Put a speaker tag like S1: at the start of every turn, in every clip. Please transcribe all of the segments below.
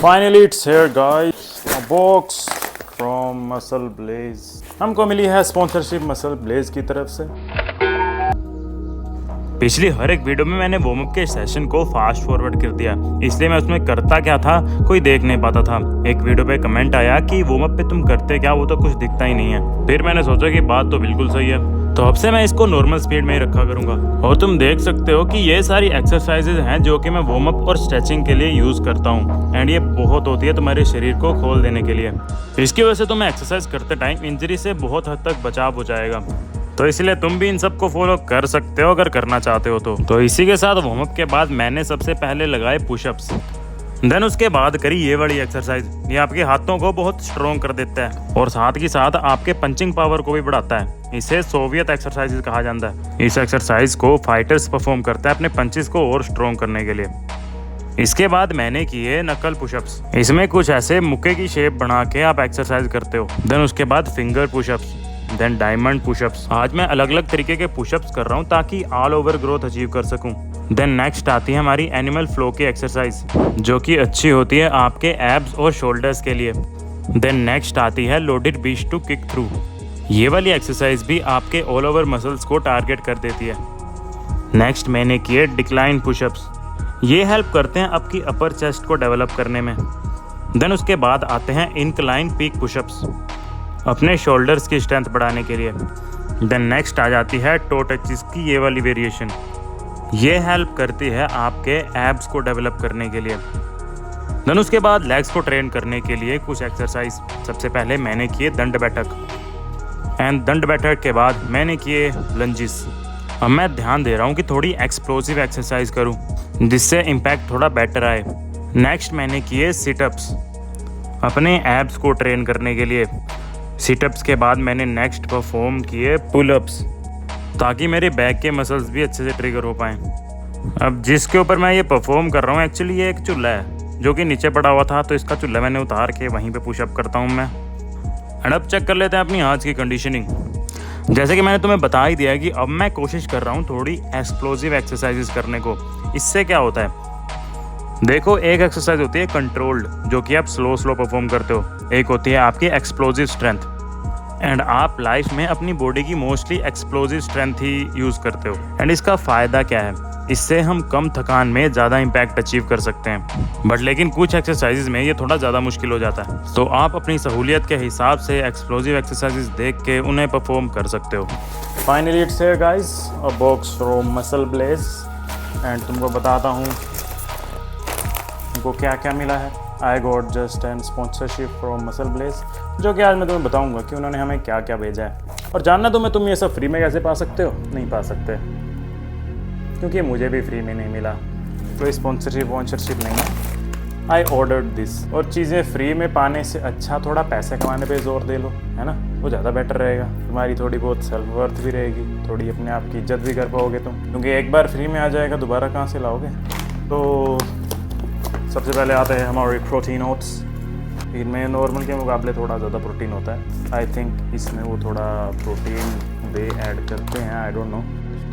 S1: Finally, it's here, guys. A box from Muscle Blaze. हमको मिली है sponsorship muscle Blaze की तरफ से। पिछली हर एक वीडियो में मैंने वार्म अप के सेशन को फास्ट फॉरवर्ड कर दिया, इसलिए मैं उसमें करता क्या था कोई देख नहीं पाता था। एक वीडियो पे कमेंट आया कि वार्म अप पे तुम करते क्या, वो तो कुछ दिखता ही नहीं है। फिर मैंने सोचा कि बात तो बिल्कुल सही है, तो अब से मैं इसको नॉर्मल स्पीड में ही रखा करूंगा। और तुम देख सकते हो कि ये सारी एक्सरसाइजेज हैं जो कि मैं वार्म अप और स्ट्रेचिंग के लिए यूज करता हूँ, एंड ये बहुत होती है तुम्हारे शरीर को खोल देने के लिए। इसकी वजह से तुम्हें एक्सरसाइज करते टाइम इंजरी से बहुत हद तक बचाव हो जाएगा, तो इसलिए तुम भी इन सबको फॉलो कर सकते हो अगर करना चाहते हो तो इसी के साथ वार्म अप के बाद मैंने सबसे पहले लगाए पुशअप्स, देन उसके बाद करी ये वाली एक्सरसाइज। ये आपके हाथों को बहुत स्ट्रॉन्ग कर देता है और साथ ही साथ आपके पंचिंग पावर को भी बढ़ाता है। इसे सोवियत एक्सरसाइज कहा जाता है। इस एक्सरसाइज को फाइटर्स परफॉर्म करता है अपने पंचेस को और स्ट्रॉन्ग करने के लिए। इसके बाद मैंने किए नकल पुशअप्स। इसमें कुछ ऐसे मुक्के की शेप बना के आप एक्सरसाइज करते हो। देन उसके बाद finger pushups, then diamond pushups. आज मैं अलग अलग तरीके के पुशअप्स कर रहा हूँ ताकि ऑल ओवर ग्रोथ अचीव कर सकूं। देन नेक्स्ट आती है हमारी एनिमल फ्लो की एक्सरसाइज, जो कि अच्छी होती है आपके एब्स और शोल्डर्स के लिए। देन नेक्स्ट आती है loaded beach to kick through. ये वाली एक्सरसाइज भी आपके ऑल ओवर मसल्स को टारगेट कर देती है। नेक्स्ट मैंने किए डिक्लाइन पुशअप्स। ये हेल्प करते हैं आपकी अपर चेस्ट को डेवलप करने में। देन उसके बाद आते हैं इंक्लाइन पीक पुशअप्स, अपने शोल्डर्स की स्ट्रेंथ बढ़ाने के लिए। देन नेक्स्ट आ जाती है टो टचेस की ये वाली वेरिएशन। ये हेल्प करती है आपके एब्स को डेवलप करने के लिए। देन उसके बाद लेग्स को ट्रेन करने के लिए कुछ एक्सरसाइज। सबसे पहले मैंने किए दंड बैठक, एंड दंड बैठक के बाद मैंने किए लंजिस। अब मैं ध्यान दे रहा हूँ कि थोड़ी एक्सप्लोसिव एक्सरसाइज करूँ जिससे इम्पैक्ट थोड़ा बेटर आए। नेक्स्ट मैंने किए सिटअप्स, अपने एब्स को ट्रेन करने के लिए। सिटअप्स के बाद मैंने नेक्स्ट परफॉर्म किए पुलअप्स, ताकि मेरे बैक के मसल्स भी अच्छे से ट्रिगर हो पाएँ। अब जिसके ऊपर मैं ये परफॉर्म कर रहा हूँ एक्चुअली ये एक चूल्हा है जो कि नीचे पड़ा हुआ था, तो इसका चूल्हा मैंने उतार के वहीं पे पुशअप करता हूँ मैं। एंड अब चेक कर लेते हैं अपनी आज की कंडीशनिंग। जैसे कि मैंने तुम्हें बता ही दिया है कि अब मैं कोशिश कर रहा हूँ थोड़ी एक्सप्लोसिव एक्सरसाइजेस करने को। इससे क्या होता है, देखो एक एक्सरसाइज होती है कंट्रोल्ड, जो कि आप स्लो परफॉर्म करते हो। एक होती है आपकी एक्सप्लोसिव स्ट्रेंथ, एंड आप लाइफ में अपनी बॉडी की मोस्टली एक्सप्लोसिव स्ट्रेंथ ही यूज़ करते हो। एंड इसका फ़ायदा क्या है, इससे हम कम थकान में ज़्यादा इम्पैक्ट अचीव कर सकते हैं। बट लेकिन कुछ एक्सरसाइजेज में ये थोड़ा ज़्यादा मुश्किल हो जाता है, तो आप अपनी सहूलियत के हिसाब से एक्सप्लोसिव एक्सरसाइजेज देख के उन्हें परफॉर्म कर सकते हो। Finally it's here guys, a box from Muscle Blaze. And तुमको बताता हूँ उनको क्या क्या मिला है। I got just and sponsorship from Muscle Blaze, जो कि आज मैं तुम्हें बताऊंगा कि उन्होंने हमें क्या क्या भेजा है। और जानना तुम्हें तुम ये सब फ्री में कैसे पा सकते हो, नहीं पा सकते, क्योंकि मुझे भी फ्री में नहीं मिला, कोई स्पॉन्सरशिप नहीं है। I ordered this. और चीज़ें फ्री में पाने से अच्छा थोड़ा पैसे कमाने पे जोर दे लो, है ना, वो ज़्यादा बेटर रहेगा। तुम्हारी थोड़ी बहुत सेल्फ वर्थ भी रहेगी, थोड़ी अपने आप की इज्जत भी कर पाओगे तुम, क्योंकि एक बार फ्री में आ जाएगा दोबारा कहाँ से लाओगे। तो सबसे पहले आते हैं हमारे प्रोटीन ओट्स। इनमें नॉर्मल के मुकाबले थोड़ा ज़्यादा प्रोटीन होता है। आई थिंक इसमें वो थोड़ा प्रोटीन वे ऐड करते हैं, आई डोंट नो,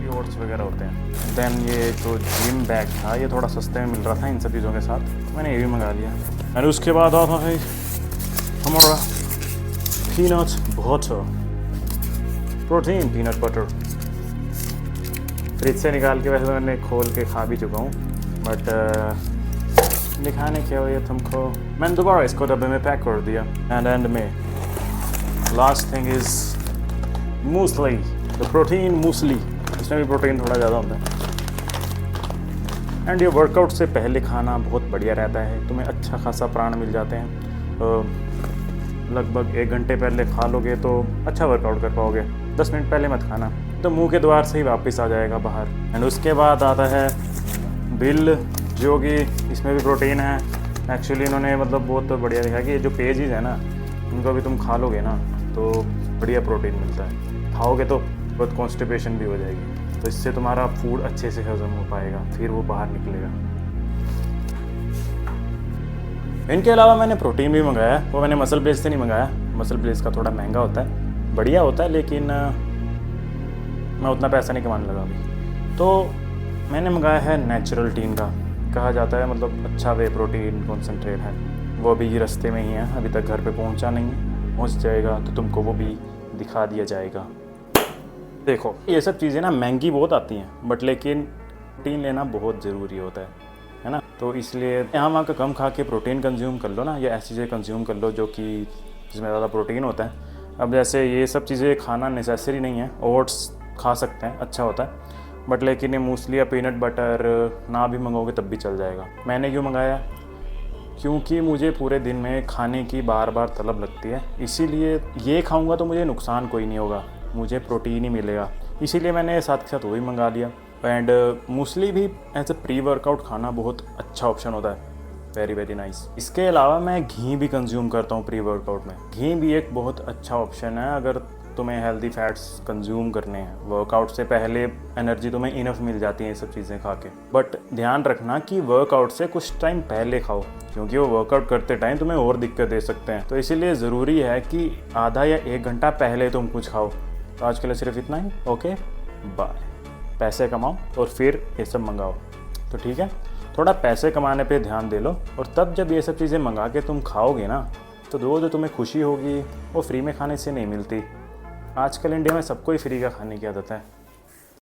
S1: ओट्स वगैरह होते हैं। देन ये जो जिम बैग था ये थोड़ा सस्ते में मिल रहा था इन सब चीज़ों के साथ, मैंने ये भी मंगा लिया। और उसके बाद आता है हमारा peanut butter, protein peanut butter. Fridge से निकाल के वैसे तो मैंने खोल के खा भी चुका हूँ, बट दिखाने के लिए तुमको मैंने दोबारा इसको डब्बे में पैक कर दिया। एंड में last thing is muesli, the protein muesli. इसमें भी प्रोटीन थोड़ा ज़्यादा होता है। एंड ये वर्कआउट से पहले खाना बहुत बढ़िया रहता है, तुम्हें अच्छा खासा प्राण मिल जाते हैं। तो लगभग 1 घंटे पहले खा लोगे तो अच्छा वर्कआउट कर पाओगे। 10 मिनट पहले मत खाना, तो मुंह के द्वार से ही वापस आ जाएगा बाहर। एंड उसके बाद आता है बिल, जो कि इसमें भी प्रोटीन है। एक्चुअली इन्होंने मतलब बहुत बढ़िया लिखा कि ये जो पेजेस है ना, इनको भी तुम खा लोगे ना तो बढ़िया प्रोटीन मिलता है। खाओगे तो बहुत कॉन्स्टिपेशन भी हो जाएगी, तो इससे तुम्हारा फूड अच्छे से हजम हो पाएगा, फिर वो बाहर निकलेगा। इनके अलावा मैंने प्रोटीन भी मंगाया, वो मैंने मसल ब्लेज से नहीं मंगाया। मसल ब्लेज का थोड़ा महंगा होता है, बढ़िया होता है, लेकिन मैं उतना पैसा नहीं कमाने लगा अभी। तो मैंने मंगाया है नेचुरल टीन का कहा जाता है, मतलब अच्छा वे प्रोटीन कॉन्सेंट्रेट है, वो अभी रास्ते में ही है, अभी तक घर पे पहुंचा नहीं है। पहुंच जाएगा तो तुमको वो भी दिखा दिया जाएगा। देखो ये सब चीज़ें ना महंगी बहुत आती हैं, बट लेकिन प्रोटीन लेना बहुत ज़रूरी होता है ना। तो इसलिए यहाँ वहाँ का कम खा के प्रोटीन कंज्यूम कर लो ना, या ऐसी चीज़ें कंज्यूम कर लो जो कि जिसमें ज़्यादा प्रोटीन होता है। अब जैसे ये सब चीज़ें खाना नेसेसरी नहीं है, ओट्स खा सकते हैं, अच्छा होता है, बट लेकिन ये मूसली या पीनट बटर ना भी मंगाओगे तब भी चल जाएगा। मैंने क्यों मंगाया? क्योंकि मुझे पूरे दिन में खाने की बार बार तलब लगती है, इसीलिए ये खाऊंगा तो मुझे नुकसान कोई नहीं होगा, मुझे प्रोटीन ही मिलेगा, इसीलिए मैंने साथ के साथ वो भी मंगा लिया। एंड मूसली भी एज ए प्री वर्कआउट खाना बहुत अच्छा ऑप्शन होता है, वेरी वेरी नाइस। इसके अलावा मैं घी भी कंज्यूम करता हूँ प्री वर्कआउट में। घी भी एक बहुत अच्छा ऑप्शन है अगर तुम्हें हेल्दी फैट्स कंज्यूम करने हैं। वर्कआउट से पहले एनर्जी तुम्हें इनफ मिल जाती है ये सब चीज़ें खा के, बट ध्यान रखना कि वर्कआउट से कुछ टाइम पहले खाओ, क्योंकि वो वर्कआउट करते टाइम तुम्हें और दिक्कत दे सकते हैं। तो इसीलिए ज़रूरी है कि आधा या 1 घंटा पहले तुम कुछ खाओ। तो आज के लिए सिर्फ इतना ही। Okay bye. पैसे कमाओ और फिर ये सब मंगाओ। तो ठीक है, थोड़ा पैसे कमाने पे ध्यान दे लो, और तब जब ये सब चीज़ें मंगा के तुम खाओगे ना, तो जो तुम्हें खुशी होगी वो फ्री में खाने से नहीं मिलती। आजकल इंडिया में सबको ही फ्री का खाने की आदत है।